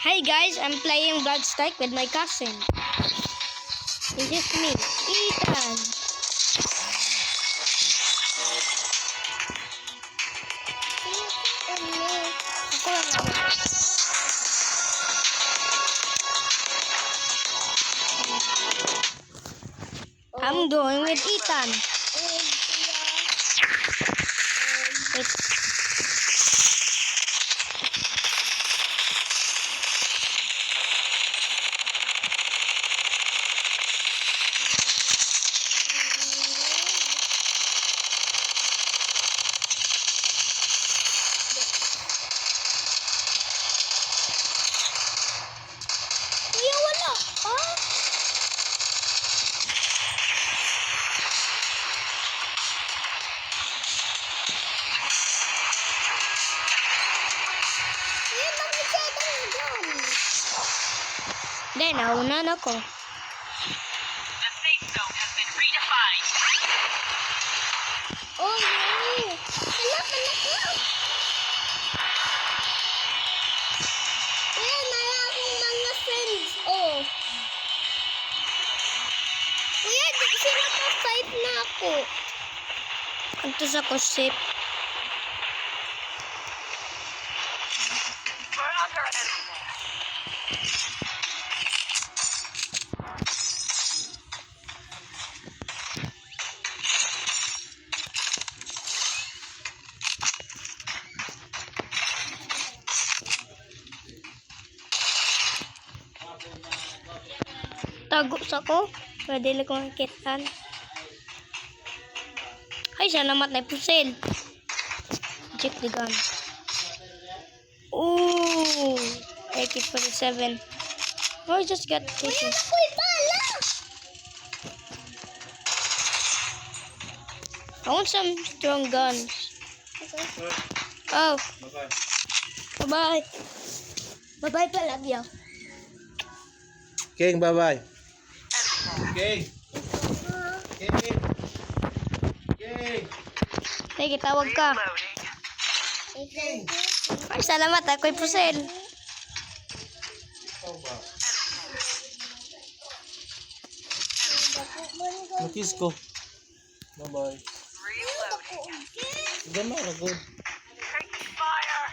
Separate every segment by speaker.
Speaker 1: Hi guys, I'm playing Bloodstrike with my cousin. This is me, Ethan. I'm going with Ethan. Wait. Kuya, wala. Ah? Kuya, bakit siya doon? Hindi, naunan ako.
Speaker 2: The safe zone has been redefined.
Speaker 1: Oh, no. Hala, ko. Kuya, nala akong mga friends. Oh. Kuya, di sila pa fight na ako. Antos ako safe.
Speaker 2: We're under enemy there.
Speaker 1: Tago sa ko. Pwede lang kong kitan. Ay, siya namat na pusil. Check the gun. Ooh. AK-47. Oh, I just got this. Kuya, nakoy bala! I want some strong guns. Oh. Bye-bye. Bye-bye palagi.
Speaker 3: King, bye-bye. King. King. King.
Speaker 1: Sige, tawag ka.
Speaker 2: Reloading.
Speaker 1: Ay, salamat. Ako'y pusil.
Speaker 3: Nakis ko. Bye-bye.
Speaker 2: Reloading.
Speaker 3: Sige na, good.
Speaker 2: Taking fire.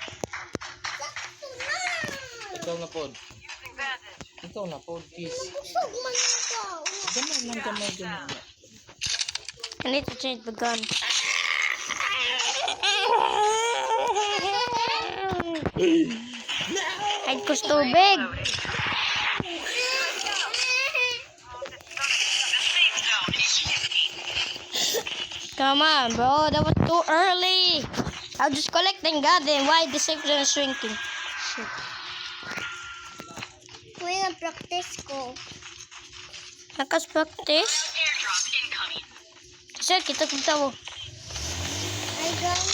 Speaker 3: Ikaw na pod.
Speaker 2: Using bandage.
Speaker 3: Ikaw na pod, kiss.
Speaker 1: Busog man ikaw.
Speaker 3: Gamay lang, gamay.
Speaker 1: I need to change the gun. Hide ko sa tubig.
Speaker 2: The safe zone is shifting.
Speaker 1: Come on, bro. That was too early. I was just collecting God and why the safe zone is shrinking. Shit. Kuya, practice ko. Nakas practice?
Speaker 2: Airdrop incoming.
Speaker 1: Sir, kita mo. Ay, guys.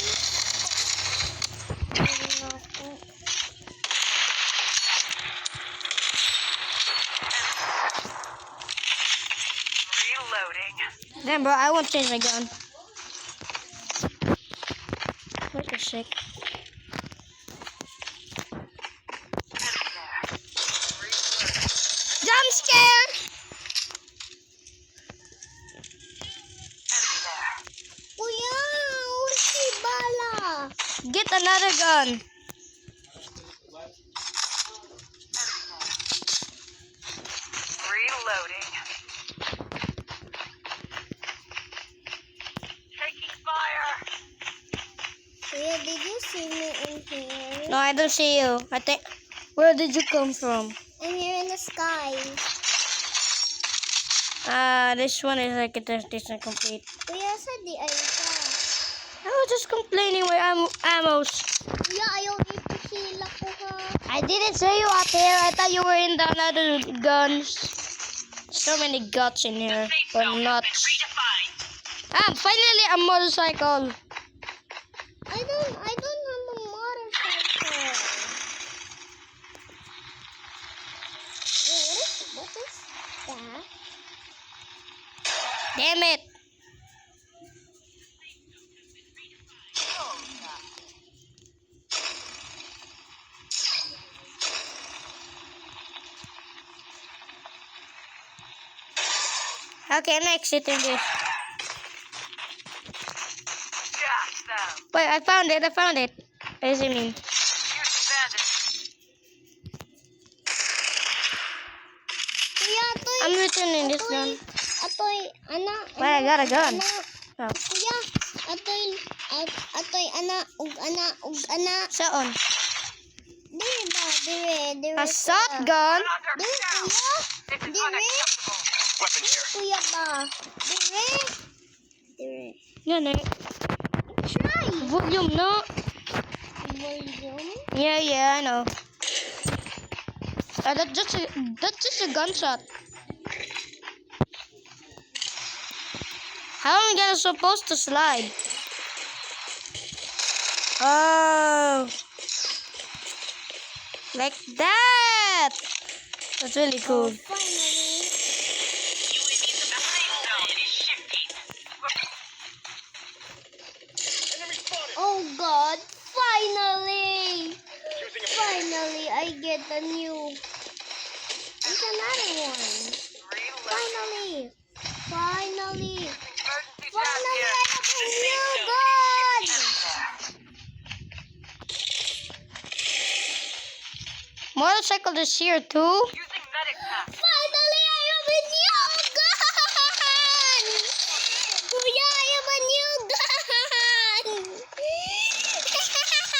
Speaker 2: Reloading.
Speaker 1: Damn, bro, I won't change my gun. What the shit? Jump scare! Kuya, ulti bala. Get another gun.
Speaker 2: Reloading. Taking fire.
Speaker 1: Kuya, did you see me in here? No, I don't see you. I think. Where did you come from? I'm here in the sky. This one is like it isn't complete. Kuya, sa di ay ka. I was just complaining where ammos. Kuya, ayaw dito sila ko ha. I didn't say you out there. I thought you were in the other guns. So many guts in here.
Speaker 2: Safe
Speaker 1: Or
Speaker 2: zone has
Speaker 1: not.
Speaker 2: been redefined.
Speaker 1: Finally a motorcycle. I don't have a motorcycle. Wait, what is that? Damn it. Okay, I'm exiting this.
Speaker 2: Got them.
Speaker 1: Wait, I found it. What does it mean?
Speaker 2: Here's the bandit.
Speaker 4: Kuya, atoy.
Speaker 1: I'm returning this gun.
Speaker 4: Atoy, anak.
Speaker 1: Wait, I got a gun. Oh.
Speaker 4: Kuya, atoy, anak, ug anak, ug anak.
Speaker 1: Saan?
Speaker 4: Dire ba? Dire.
Speaker 1: A shotgun?
Speaker 4: Dire, kuya.
Speaker 2: This is
Speaker 4: Dire.
Speaker 2: unacceptable.
Speaker 5: Weapons here.
Speaker 4: Kuya ba? Dire.
Speaker 1: Yan eh.
Speaker 4: Try.
Speaker 1: Volume, no?
Speaker 4: Volume.
Speaker 1: Yeah, I know. That's just a gunshot. How am I gonna supposed to slide? Oh, like that. That's really cool.
Speaker 4: Finally.
Speaker 2: The safe zone is shifting.
Speaker 4: Oh God! Finally! Finally, I get a new. There's another one.
Speaker 2: Reload.
Speaker 4: Finally!
Speaker 2: Emergency
Speaker 4: Finally,
Speaker 2: task
Speaker 4: I
Speaker 2: here.
Speaker 4: have a
Speaker 2: The safe
Speaker 4: new
Speaker 2: zone
Speaker 4: gun!
Speaker 2: is shifting.
Speaker 1: Motorcycle is here too.
Speaker 2: Using medic pack.
Speaker 4: Finally, I have a new gun! Kuya, I have a new gun!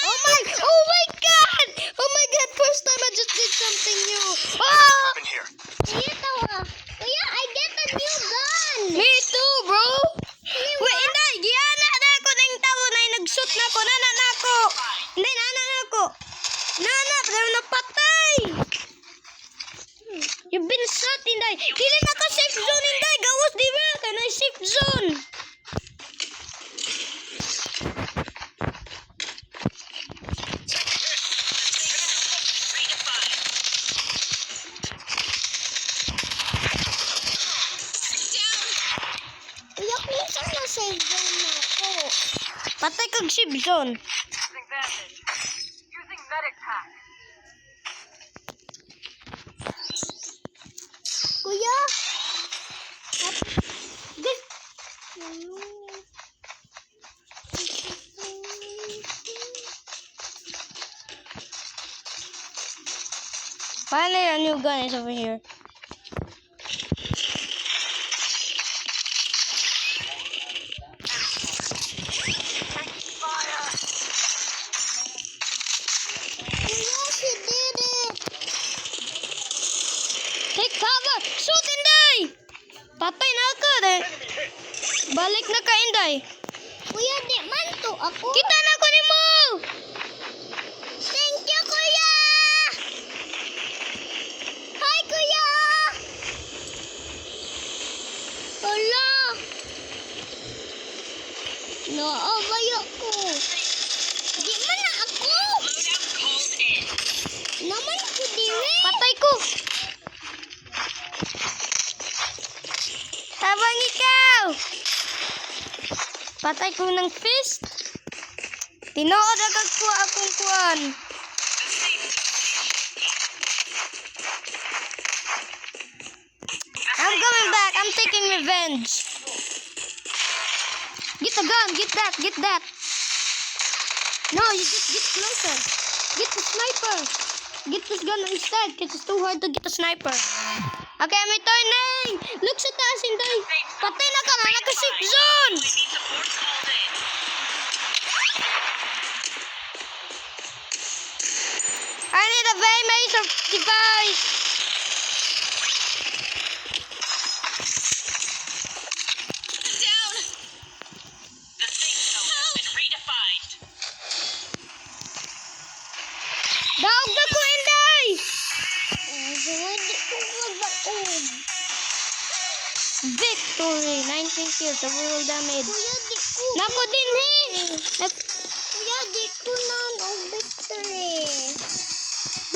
Speaker 1: Oh my god! Oh my god! First time I just did something new. Ah!
Speaker 5: Weapon here.
Speaker 4: Kuya, tawa. Kuya, I get a new gun!
Speaker 1: Me too, bro. Wait, hindi. Giyana na ako ng tao na nag-shoot na ako. Nana na ako. Hindi, nana na ako. Nana, pero napatay. You've been shot, Inday. Dili na ka safe zone, Inday. Gawas, di ba? Ka na safe zone.
Speaker 4: Kuya, kung saan na save zone na ako?
Speaker 1: Patay kag safe zone.
Speaker 2: Using bandage. Using medic pack.
Speaker 4: Kuya? This...
Speaker 1: Finally, a new gun is over here.
Speaker 4: Kuya, she did it!
Speaker 1: Take cover! Shoot, Inday! Patay na ka, eh. Balik na ka, Inday.
Speaker 4: Kuya, di man to ako.
Speaker 1: Kita na ko ni mo!
Speaker 4: Thank you, Kuya! Hi, Kuya! Hala! Naabay ako. Di man na ako.
Speaker 2: Loadout called in.
Speaker 4: Naman ko dire.
Speaker 1: Patay ko! Habang ikaw! Patay ko ng fist. Tinood agad ko akong kuwan. I'm coming back. I'm taking revenge. Get the gun. Get that. Get that. No, you just get closer. Get the sniper. Get this gun instead because it's too hard to get a sniper. Okay, I'm returning. Look sa taas, Inday. Patay na ka na. Naka-safe zone.
Speaker 2: Need support called in.
Speaker 1: I need a very major device.
Speaker 2: Down. The safe zone has been redefined.
Speaker 1: Daog na ko, Inday.
Speaker 4: Hindi ko magbaon.
Speaker 1: Victory. 19 kills. Overall damage.
Speaker 4: Kuya, di ko.
Speaker 1: Nako din, he.
Speaker 4: Kuya, di ko na ng victory.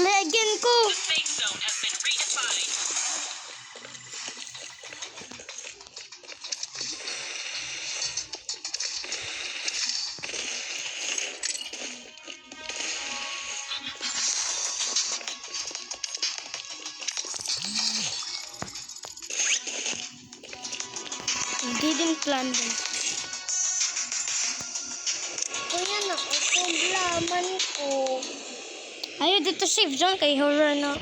Speaker 1: Legend ko.
Speaker 2: The safe zone has been redefined.
Speaker 1: didn't plan them.
Speaker 4: Kuya na, problemaman ko.
Speaker 1: Ayaw dito safe zone kay horror na.